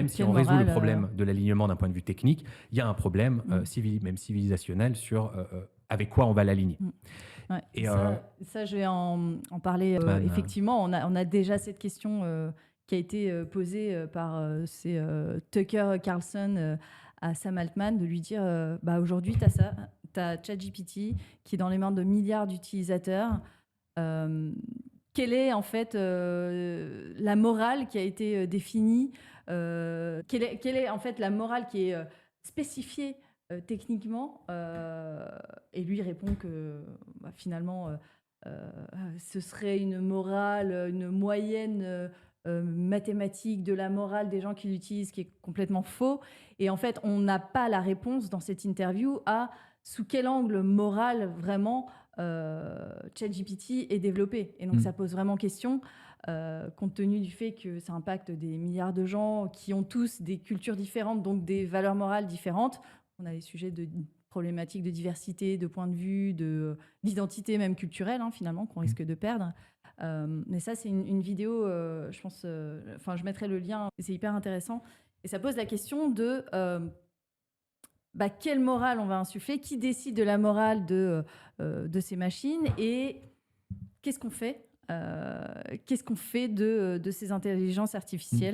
même si on résout le problème de l'alignement d'un point de vue technique, il y a un problème même civilisationnel sur avec quoi on va l'aligner. Ouais. Et ça, je vais en parler. Effectivement, on a déjà cette question qui a été posée par Tucker Carlson à Sam Altman, de lui dire aujourd'hui, tu as ça, tu as ChatGPT qui est dans les mains de milliards d'utilisateurs. Quelle est en fait la morale qui a été définie, quelle est en fait la morale qui est spécifiée techniquement, et lui répond que finalement ce serait une morale, une moyenne mathématique de la morale des gens qui l'utilisent, qui est complètement faux. Et en fait, on n'a pas la réponse dans cette interview à sous quel angle moral vraiment ChatGPT est développé. Et donc ça pose vraiment question, compte tenu du fait que ça impacte des milliards de gens qui ont tous des cultures différentes, donc des valeurs morales différentes. On a les sujets de problématiques de diversité, de point de vue, d'identité même culturelle, finalement, qu'on risque de perdre. Mais ça, c'est une vidéo, je pense, je mettrai le lien, c'est hyper intéressant. Et ça pose la question de quelle morale on va insuffler, qui décide de la morale de ces machines, et qu'est-ce qu'on fait de ces intelligences artificielles.